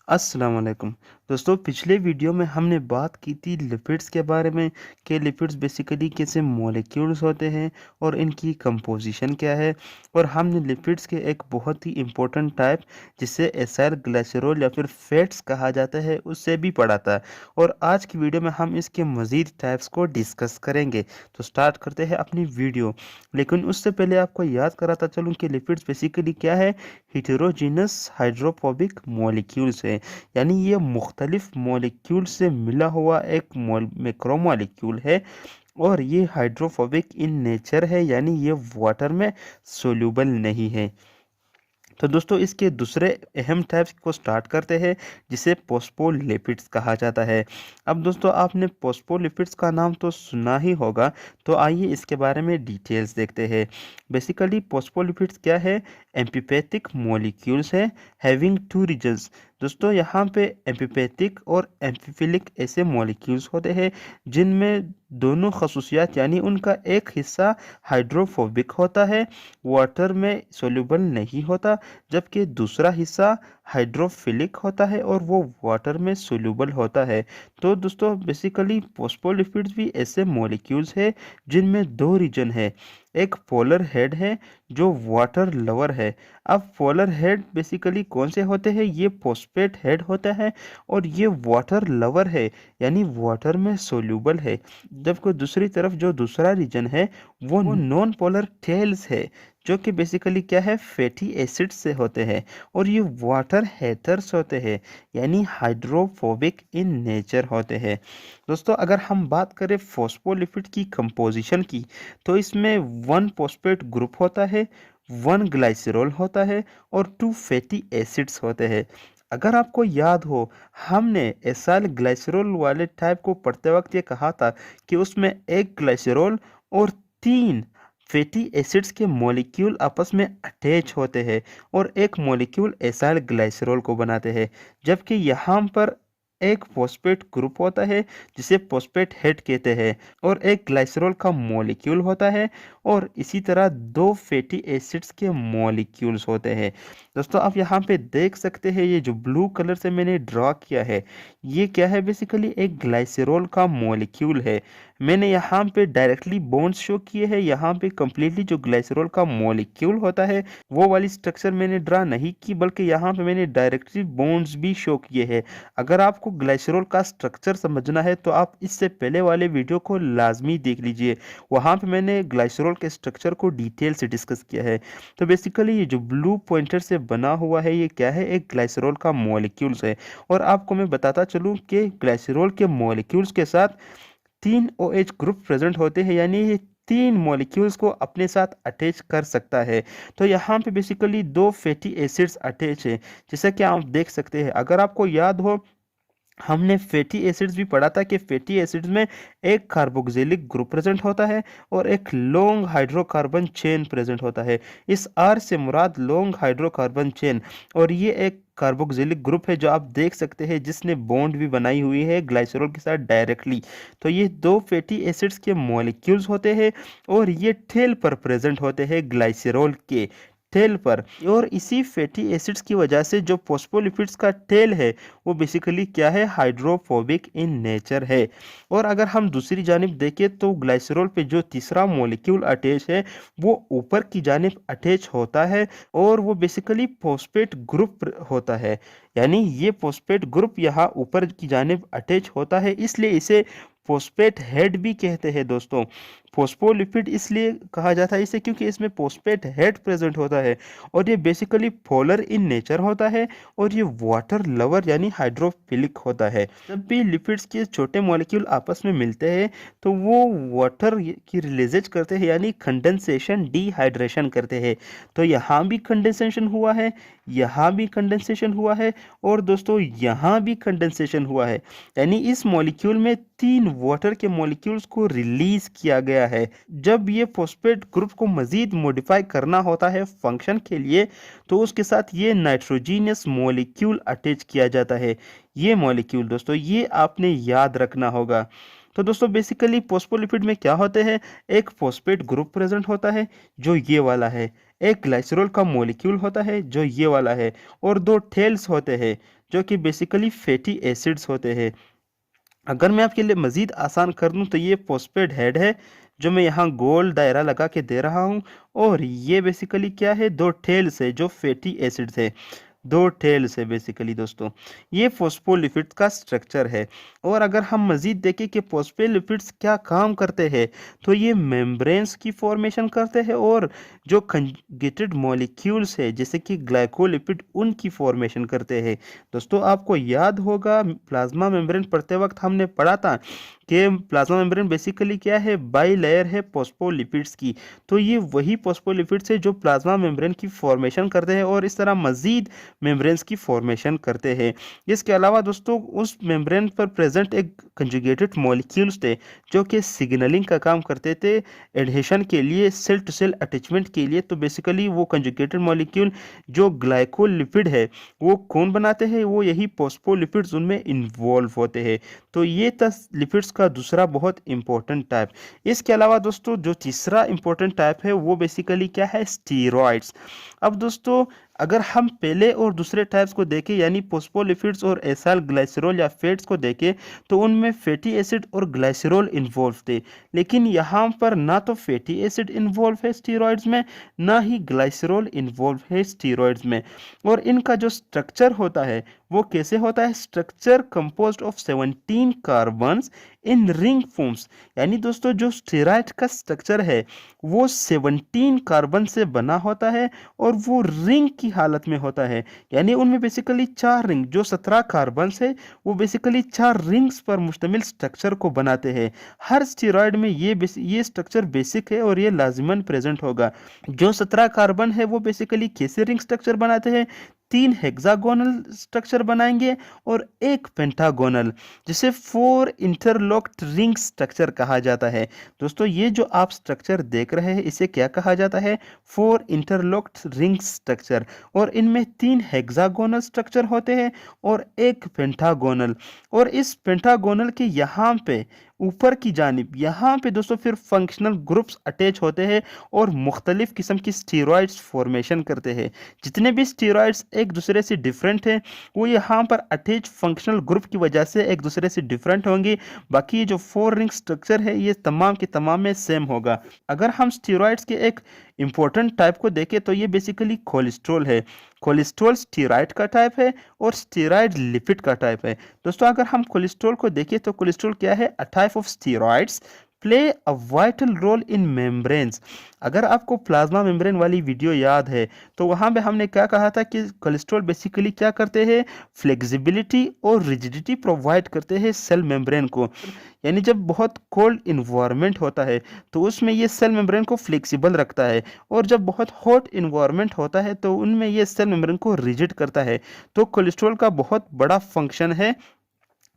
अस्सलाम वालेकुम। दोस्तों पिछले वीडियो में हमने बात की थी लिपिड्स के बारे में कि लिपिड्स बेसिकली कैसे मॉलिक्यूल्स होते हैं और इनकी कंपोजिशन क्या है। और हमने लिपिड्स के एक बहुत ही इम्पोर्टेंट टाइप जिसे एसाइल ग्लिसरॉल या फिर फैट्स कहा जाता है उससे भी पढ़ा था। और आज की वीडियो में हम इसके मज़ीद टाइप्स को डिस्कस करेंगे। तो स्टार्ट करते हैं अपनी वीडियो। लेकिन उससे पहले आपको याद कराता चलूँ कि लिपिड्स बेसिकली क्या है। हिटेरोजीनस हाइड्रोफोबिक मॉलिक्यूल्स है, यानी ये मुख्तलिफ मॉलिक्यूल से मिला हुआ एक मैक्रोमॉलिक्यूल है। और ये हाइड्रोफोबिक इन नेचर है, यानी ये वाटर में सोल्यूबल नहीं है। तो दोस्तों इसके दूसरे अहम टाइप्स को स्टार्ट करते हैं जिसे फोस्फोलिपिड्स कहा जाता है। अब दोस्तों आपने फोस्फोलिपिड्स का नाम तो सुना ही होगा, तो आइए इसके बारे में डिटेल्स देखते हैं। बेसिकली फोस्फोलिपिड्स क्या है। एम्फीपैथिक मॉलिक्यूल्स है हैविंग टू रीजन्स। दोस्तों यहाँ पे एम्फीपैथिक और एम्फीफिलिक ऐसे मॉलिक्यूल्स होते हैं जिनमें दोनों खसूसियात, यानी उनका एक हिस्सा हाइड्रोफोबिक होता है, वाटर में सोल्यूबल नहीं होता, जबकि दूसरा हिस्सा हाइड्रोफिलिक होता है और वो वाटर में सोल्यूबल होता है। तो दोस्तों बेसिकली फोस्फोलिपिड्स भी ऐसे मॉलिक्यूल्स है जिनमें दो रीजन है। एक पोलर हेड है जो वाटर लवर है। अब पोलर हेड बेसिकली कौन से होते हैं, ये फॉस्फेट हेड होता है और ये वाटर लवर है, यानी वाटर में सोल्यूबल है। जबकि दूसरी तरफ जो दूसरा रीजन है वो नॉन पोलर टेल्स है, जो कि बेसिकली क्या है, फैटी एसिड से होते हैं और ये वाटर हेथर्स होते हैं, यानी हाइड्रोफोबिक इन नेचर होते हैं। दोस्तों अगर हम बात करें फॉस्फोलिपिड की कंपोजिशन की, तो इसमें वन फॉस्फेट ग्रुप होता है, वन ग्लाइसरॉल होता है और टू फैटी एसिड्स होते हैं। अगर आपको याद हो, हमने एसाइल ग्लाइसरॉल वाले टाइप को पढ़ते वक्त ये कहा था कि उसमें एक ग्लाइसरॉल और तीन फैटी एसिड्स के मॉलिक्यूल आपस में अटैच होते हैं और एक मॉलिक्यूल एसाइल ग्लाइसरॉल को बनाते हैं। जबकि यहाँ पर एक फॉस्फेट ग्रुप होता है जिसे फॉस्फेट हेड कहते हैं और एक ग्लाइसरॉल का मॉलिक्यूल होता है और इसी तरह दो फैटी एसिड्स के मॉलिक्यूल्स होते हैं। दोस्तों आप यहाँ पे देख सकते हैं, ये जो ब्लू कलर से मैंने ड्रॉ किया है ये क्या है, बेसिकली एक ग्लाइसरॉल का मॉलिक्यूल है। मैंने यहाँ पे डायरेक्टली बॉन्ड्स शो किए हैं, यहाँ पे कम्प्लीटली जो ग्लाइसरॉल का मॉलिक्यूल होता है वो वाली स्ट्रक्चर मैंने ड्रा नहीं की, बल्कि यहाँ पे मैंने डायरेक्टली बॉन्ड्स भी शो किए हैं। अगर आपको ग्लाइसरॉल का स्ट्रक्चर समझना है तो आप इससे पहले वाले वीडियो को लाजमी देख लीजिए, वहाँ पे मैंने ग्लाइसरॉल के स्ट्रक्चर को डिटेल से डिस्कस किया है। तो बेसिकली ये जो ब्लू पॉइंटर से बना हुआ है ये क्या है, एक ग्लाइसरॉल का मॉलिक्यूल्स है। और आपको मैं बताता चलूँ कि ग्लाइसरॉल के मॉलिक्यूल्स के साथ तीन OH ग्रुप प्रेजेंट होते हैं, यानी ये तीन मॉलिक्यूल्स को अपने साथ अटैच कर सकता है। तो यहाँ पे बेसिकली दो फैटी एसिड्स अटैच है, जैसा कि आप देख सकते हैं। अगर आपको याद हो, हमने फैटी एसिड्स भी पढ़ा था कि फैटी एसिड्स में एक कार्बोक्सिलिक ग्रुप प्रेजेंट होता है और एक लॉन्ग हाइड्रोकार्बन चेन प्रेजेंट होता है। इस आर से मुराद लॉन्ग हाइड्रोकार्बन चेन, और ये एक कार्बोक्सिलिक ग्रुप है जो आप देख सकते हैं जिसने बॉन्ड भी बनाई हुई है ग्लाइसरॉल के साथ डायरेक्टली। तो ये दो फैटी एसिड्स के मॉलिक्यूल्स होते हैं और ये टेल पर प्रेजेंट होते हैं ग्लाइसरॉल के टेल पर। और इसी फैटी एसिड्स की वजह से जो फॉस्फोलिपिड्स का टेल है वो बेसिकली क्या है, हाइड्रोफोबिक इन नेचर है। और अगर हम दूसरी जानिब देखें तो ग्लाइसरॉल पे जो तीसरा मॉलिक्यूल अटैच है वो ऊपर की जानिब अटैच होता है और वो बेसिकली फॉस्फेट ग्रुप होता है, यानी ये फॉस्फेट ग्रुप यहाँ ऊपर की जानिब अटैच होता है, इसलिए इसे फॉस्फेट हेड भी कहते हैं। दोस्तों फॉस्फोलिपिड इसलिए कहा जाता है इसे क्योंकि इसमें फॉस्फेट हेड प्रेजेंट होता है और ये बेसिकली पोलर इन नेचर होता है और ये वाटर लवर यानी हाइड्रोफिलिक होता है। जब भी लिपिड्स के छोटे मॉलिक्यूल आपस में मिलते हैं तो वो वाटर की रिलीजेज करते हैं, यानी कंडेंसेशन डिहाइड्रेशन करते हैं। तो यहाँ भी कंडेंसेशन हुआ है, यहाँ भी कंडेंसेशन हुआ है और दोस्तों यहाँ भी कंडेंसेशन हुआ है, यानी इस मॉलिक्यूल में तीन वाटर के मॉलिक्यूल्स को रिलीज किया गया है। जब ये फॉस्फेट ग्रुप को मजीद मॉडिफाई करना होता है फंक्शन के लिए तो उसके साथ ये नाइट्रोजीनियस मॉलिक्यूल अटैच किया जाता है। ये मॉलिक्यूल दोस्तों ये आपने याद रखना होगा। तो दोस्तों बेसिकली फॉस्फोलिपिड में क्या होते हैं, एक फॉस्फेट ग्रुप प्रेजेंट होता है जो ये वाला है, एक ग्लाइसरॉल का मॉलिक्यूल होता है जो ये वाला है और दो टेल्स होते हैं जो कि बेसिकली फैटी एसिड्स होते हैं। अगर मैं आपके लिए मज़ीद आसान कर दूं तो ये फोस्फेट हेड है जो मैं यहाँ गोल दायरा लगा के दे रहा हूँ, और ये बेसिकली क्या है, दो टेल्स है जो फैटी एसिड्स है, दो टेल्स है बेसिकली दोस्तों। ये फोस्फोलिपिड्स का स्ट्रक्चर है। और अगर हम मज़ीद देखें कि फोस्फोलिपिड्स क्या काम करते हैं, तो ये मेम्ब्रेन्स की फॉर्मेशन करते हैं और जो कंजुगेटेड मॉलिक्यूल्स है जैसे कि ग्लाइकोलिपिड उनकी फॉर्मेशन करते हैं। दोस्तों आपको याद होगा प्लाज्मा मेम्ब्रेन पढ़ते वक्त हमने पढ़ा था कि प्लाज्मा मेम्ब्रेन बेसिकली क्या है, बाई लेयर है फोस्फोलिपिड्स की। तो ये वही फोस्फोलिपिड्स है जो प्लाज्मा मेम्ब्रेन की फॉर्मेशन करते हैं और इस तरह मज़ीद मेम्ब्रेन्स की फॉर्मेशन करते हैं। इसके अलावा दोस्तों उस मेम्ब्रेन पर प्रेजेंट एक कंजुगेटेड मॉलिक्यूल्स थे जो कि सिग्नलिंग का काम करते थे एडहेशन के लिए, सेल टू सेल अटैचमेंट के लिए। तो बेसिकली वो कंजुगेटेड मॉलिक्यूल जो ग्लाइकोलिपिड है वो कौन बनाते हैं, वो यही फोस्फोलिपिड्स उनमें इन्वॉल्व होते हैं। तो ये था लिपिड्स का दूसरा बहुत इंपॉर्टेंट टाइप। इसके अलावा दोस्तों जो तीसरा इंपॉर्टेंट टाइप है वो बेसिकली क्या है, स्टीरॉइड्स। अब दोस्तों अगर हम पहले और दूसरे टाइप्स को देखें यानी फोस्फोलिपिड्स और एसाइल ग्लाइसरॉल या फैट्स को देखें तो उनमें फैटी एसिड और ग्लाइसरॉल इन्वॉल्व थे, लेकिन यहाँ पर ना तो फैटी एसिड इन्वॉल्व है स्टीरॉइड्स में, ना ही ग्लाइसरॉल इन्वॉल्व है स्टीरॉइड्स में। और इनका जो स्ट्रक्चर होता है वो कैसे होता है, structure composed of 17 carbons in ring forms. यानी दोस्तों जो स्टेरॉइड का स्ट्रक्चर है वो 17 कार्बन से बना होता है और वो रिंग की हालत में होता है। यानी उनमें बेसिकली 4 रिंग, जो 17 कार्बन है वो बेसिकली 4 रिंग्स पर मुश्तमिल स्ट्रक्चर को बनाते हैं। हर स्टेरॉइड में ये स्ट्रक्चर बेसिक है और ये लाजिमन प्रेजेंट होगा। जो 17 कार्बन है वो बेसिकली कैसे रिंग स्ट्रक्चर बनाते हैं, 3 हेक्सागोनल स्ट्रक्चर बनाएंगे और एक पेंटागोनल, जिसे 4 इंटरलॉक्ड रिंग स्ट्रक्चर कहा जाता है। दोस्तों ये जो आप स्ट्रक्चर देख रहे हैं इसे क्या कहा जाता है, 4 इंटरलॉक्ड रिंग स्ट्रक्चर। और इनमें 3 हेक्सागोनल स्ट्रक्चर होते हैं और एक पेंटागोनल। और इस पेंटागोनल के यहाँ पे ऊपर की जानिब यहाँ पे दोस्तों फिर फंक्शनल ग्रुप्स अटैच होते हैं और मुख्तलिफ किस्म की स्टीरॉइड्स फॉर्मेशन करते हैं। जितने भी स्टीरॉइड्स एक दूसरे से डिफरेंट हैं वो यहाँ पर अटैच फंक्शनल ग्रुप की वजह से एक दूसरे से डिफरेंट होंगे। बाकी ये जो 4 रिंग स्ट्रक्चर है ये तमाम के तमाम में सेम होगा। अगर हम स्टीरॉइड्स के एक इंपॉर्टेंट टाइप को देखें तो ये बेसिकली कोलेस्ट्रॉल है। कोलेस्ट्रॉल स्टीरॉइड का टाइप है और स्टीरॉइड लिपिड का टाइप है। दोस्तों अगर हम कोलेस्ट्रॉल को देखें तो कोलेस्ट्रॉल क्या है, a type of steroids play a vital role in membranes. अगर आपको प्लाज्मा मेम्ब्रेन वाली वीडियो याद है तो वहाँ पे हमने क्या कहा था कि कोलेस्ट्रॉल बेसिकली क्या करते हैं, फ्लेक्सिबिलिटी और रिजिडिटी प्रोवाइड करते हैं सेल मेम्ब्रेन को। यानी जब बहुत कोल्ड इन्वायरमेंट होता है तो उसमें ये सेल मेम्ब्रेन को फ्लेक्सिबल रखता है, और जब बहुत हॉट इन्वायरमेंट होता है तो उनमें ये सेल मेम्ब्रेन को रिजिड करता है। तो कोलेस्ट्रॉल का बहुत बड़ा फंक्शन है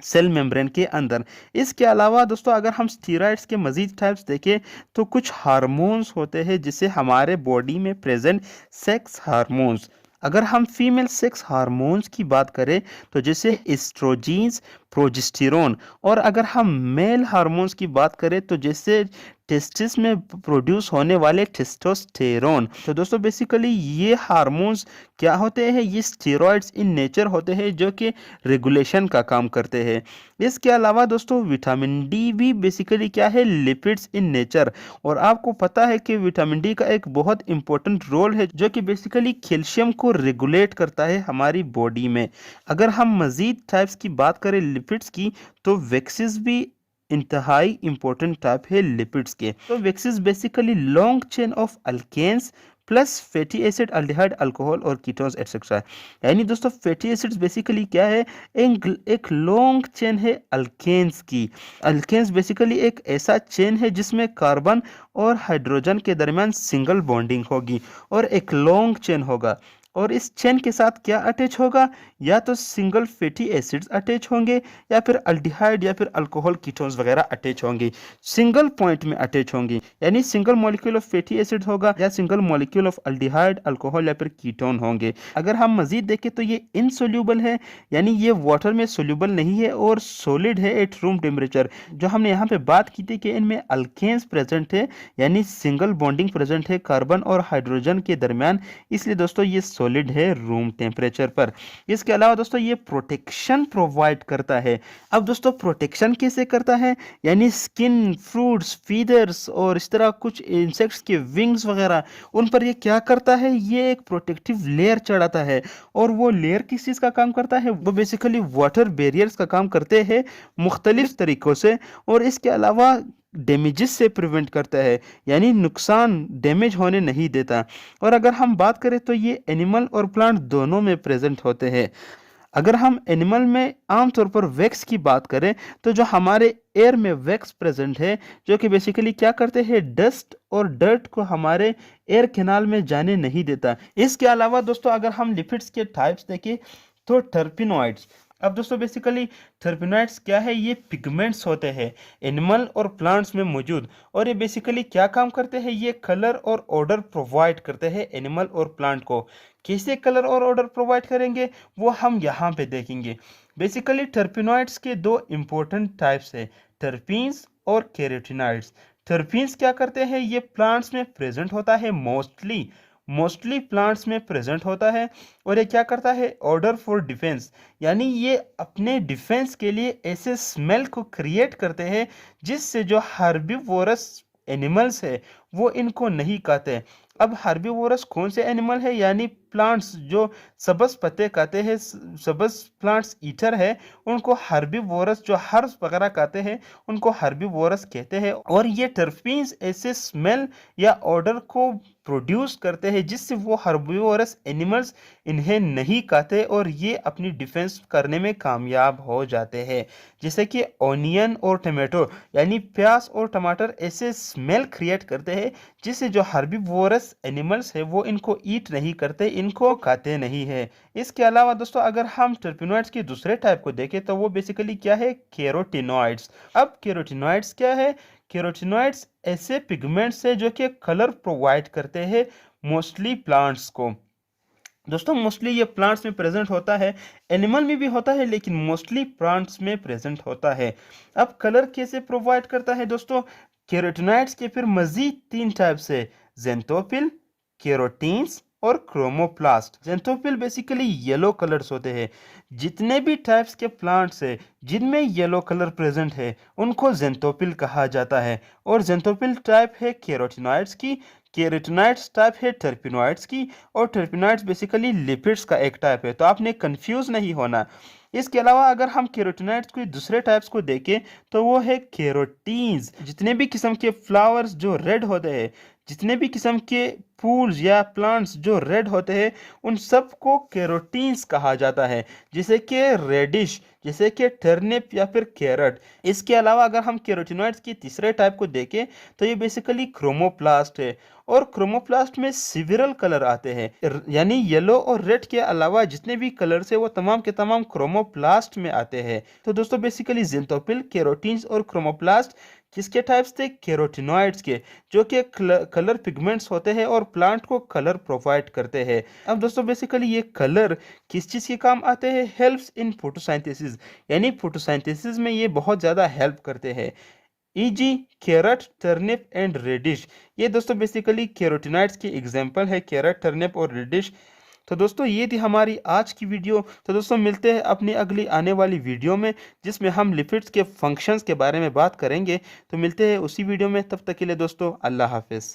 सेल मेम्ब्रेन के अंदर। इसके अलावा दोस्तों अगर हम स्टीरॉइड्स के मजीद टाइप्स देखें तो कुछ हार्मोन्स होते हैं जिसे हमारे बॉडी में प्रेजेंट सेक्स हार्मोन्स। अगर हम फीमेल सेक्स हार्मोन्स की बात करें तो जैसे एस्ट्रोजीन्स, प्रोजेस्टेरोन। और अगर हम मेल हार्मोन्स की बात करें तो जैसे टेस्टिस में प्रोड्यूस होने वाले टेस्टोस्टेरोन। तो दोस्तों बेसिकली ये हार्मोन्स क्या होते हैं, ये स्टेरॉइड्स इन नेचर होते हैं जो कि रेगुलेशन का काम करते हैं। इसके अलावा दोस्तों विटामिन डी भी बेसिकली क्या है, लिपिड्स इन नेचर। और आपको पता है कि विटामिन डी का एक बहुत इंपॉर्टेंट रोल है जो कि बेसिकली कैल्शियम को रेगुलेट करता है हमारी बॉडी में। अगर हम मजीद टाइप्स की बात करें लिपिड्स की तो वेक्सिस भी इंतहाई इंपॉर्टेंट टाइप है लिपिड्स के। तो waxes basically long chain of alkanes plus fatty acid, aldehyde, alcohol और कीटोन्स एटसेट्रा। यानी दोस्तों फैटी एसिड्स बेसिकली क्या है, एक लॉन्ग चेन है अल्केन्स की। अल्केन्स बेसिकली एक ऐसा चेन है जिसमें कार्बन और हाइड्रोजन के दरमियान सिंगल बॉन्डिंग होगी और एक लॉन्ग चेन होगा। और इस चेन के साथ क्या अटैच होगा, या तो सिंगल फैटी एसिड्स अटैच होंगे या फिर अल्डिहाइड या फिर अल्कोहल कीटोन्स वगैरह अटैच होंगे, सिंगल पॉइंट में अटैच होंगे। यानी single molecule of fatty acid होगा या single molecule of aldehyde, alcohol या फिर कीटोन होंगे। अगर हम मजीद देखें तो ये इनसोल्यूबल है, यानी ये वाटर में सोल्यूबल नहीं है और सॉलिड है एट रूम टेम्परेचर। जो हमने यहाँ पे बात की थी कि इनमें अल्केन्स प्रेजेंट है, यानी सिंगल बॉन्डिंग प्रेजेंट है कार्बन और हाइड्रोजन के दरमियान, इसलिए दोस्तों ये सॉलिड है रूम टेम्परेचर पर। इसके अलावा दोस्तों ये प्रोटेक्शन प्रोवाइड करता है। अब दोस्तों प्रोटेक्शन कैसे करता है, यानी स्किन, फ्रूट्स, फीदर्स और इस तरह कुछ इंसेक्ट्स के विंग्स वगैरह, उन पर ये क्या करता है, ये एक प्रोटेक्टिव लेयर चढ़ाता है। और वो लेयर किस चीज़ का काम करता है, वो बेसिकली वाटर बैरियर्स का काम करते हैं मुख्तलिफ तरीक़ों से। और इसके अलावा डैमेजेस से प्रिवेंट करता है, यानी नुकसान, डैमेज होने नहीं देता। और अगर हम बात करें तो ये एनिमल और प्लांट दोनों में प्रेजेंट होते हैं। अगर हम एनिमल में आमतौर पर वैक्स की बात करें तो जो हमारे एयर में वैक्स प्रेजेंट है, जो कि बेसिकली क्या करते हैं, डस्ट और डर्ट को हमारे एयर कैनाल में जाने नहीं देता। इसके अलावा दोस्तों अगर हम लिपिड्स के टाइप्स देखें तो टर्पिनॉइड्स। अब दोस्तों बेसिकली टर्पिनॉइड्स क्या है, ये पिगमेंट्स होते हैं एनिमल और प्लांट्स में मौजूद। और ये बेसिकली क्या काम करते हैं, ये कलर और ऑर्डर प्रोवाइड करते हैं एनिमल और प्लांट को। कैसे कलर और ऑर्डर प्रोवाइड करेंगे वो हम यहाँ पे देखेंगे। बेसिकली टर्पिनॉइड्स के दो इंपॉर्टेंट टाइप्स है, टर्पीन्स और कैरोटीनॉइड्स। टर्पीन्स क्या करते हैं, ये प्लांट्स में प्रेजेंट होता है, मोस्टली प्लांट्स में प्रेजेंट होता है। और ये क्या करता है, ऑर्डर फॉर डिफेंस, यानी ये अपने डिफेंस के लिए ऐसे स्मेल को क्रिएट करते हैं जिससे जो हर्बीवोरस एनिमल्स है वो इनको नहीं खाते। अब हर्बीवोरस कौन से एनिमल है, यानी प्लांट्स जो सबस पत्ते खाते हैं, सबस प्लांट्स ईटर है, उनको हर्बीवोरस, जो हर्ब्स वगैरह खाते हैं उनको हर्बीवोरस कहते हैं। और ये टर्पीन्स ऐसे स्मेल या ऑर्डर को प्रोड्यूस करते हैं जिससे वो हर्बीवोरस एनिमल्स इन्हें नहीं खाते और ये अपनी डिफेंस करने में कामयाब हो जाते हैं। जैसे कि ऑनियन और टमाटो, यानी प्याज और टमाटर ऐसे स्मेल क्रिएट करते हैं जिससे जो हर्बीवोरस एनिमल्स है वो इनको ईट नहीं करते, इनको खाते नहीं है। इसके अलावा दोस्तों अगर हम टर्पिनॉइड्स के दूसरे टाइप को देखें तो वो बेसिकली क्या है, कैरोटीनॉइड्स। अब कैरोटीनॉइड्स क्या है, कैरोटीनॉइड्स ऐसे पिगमेंट्स है जो कि कलर प्रोवाइड करते हैं मोस्टली प्लांट्स को। दोस्तों मोस्टली ये प्लांट्स में प्रेजेंट होता है, एनिमल में भी होता है लेकिन मोस्टली प्लांट्स में प्रेजेंट होता है। अब कलर कैसे प्रोवाइड करता है दोस्तों, कैरोटीनॉइड्स के फिर मजीद तीन टाइप्स है, ज़ेंथोफिल, कैरोटीन्स और क्रोमोप्लास्ट। ज़ेंथोफिल बेसिकली येलो कलर्स होते हैं। जितने भी टाइप्स के प्लांट्स है जिनमें येलो कलर प्रेजेंट है उनको ज़ेंथोफिल कहा जाता है। और ज़ेंथोफिल टाइप है कैरोटीनॉइड्स की, कैरोटीनॉइड्स टाइप है टर्पिनॉइड्स की, और टर्पिनॉइड्स बेसिकली लिपिड्स का एक टाइप है, तो आपने कंफ्यूज नहीं होना। इसके अलावा अगर हम कैरोटीनॉइड्स के दूसरे टाइप्स को देखें तो वो है कैरोटीन्स। जितने भी किस्म के फ्लावर्स जो रेड होते हैं, जितने भी किस्म के फूल्स या प्लांट्स जो रेड होते हैं उन सब को कैरोटीन्स कहा जाता है, जैसे कि रेडिश, जैसे कि टर्निप या फिर कैरट। इसके अलावा अगर हम कैरोटीनॉइड्स की तीसरे टाइप को देखें तो ये बेसिकली क्रोमोप्लास्ट है। और क्रोमोप्लास्ट में सिविरल कलर आते हैं, यानी येलो और रेड के अलावा जितने भी कलर्स है वो तमाम के तमाम क्रोमोप्लास्ट में आते हैं। तो दोस्तों बेसिकली ज़ेंथोफिल, कैरोटीन्स और क्रोमोप्लास्ट किसके टाइप्स थे, कैरोटीनॉइड्स के, जो कि कलर पिगमेंट्स होते हैं और प्लांट को कलर प्रोवाइड करते हैं। अब दोस्तों बेसिकली ये कलर किस चीज़ के काम आते हैं, हेल्प्स इन फोटोसिंथेसिस, यानी फोटोसिंथेसिस में ये बहुत ज़्यादा हेल्प करते हैं। Eg carrot, turnip and radish, ये दोस्तों बेसिकली कैरोटीनॉइड्स की एग्जांपल है, कैरट, टर्निप और रेडिश। तो दोस्तों ये थी हमारी आज की वीडियो। तो दोस्तों मिलते हैं अपनी अगली आने वाली वीडियो में जिसमें हम लिपिड्स के फंक्शंस के बारे में बात करेंगे। तो मिलते हैं उसी वीडियो में, तब तक के लिए दोस्तों अल्लाह हाफिज़।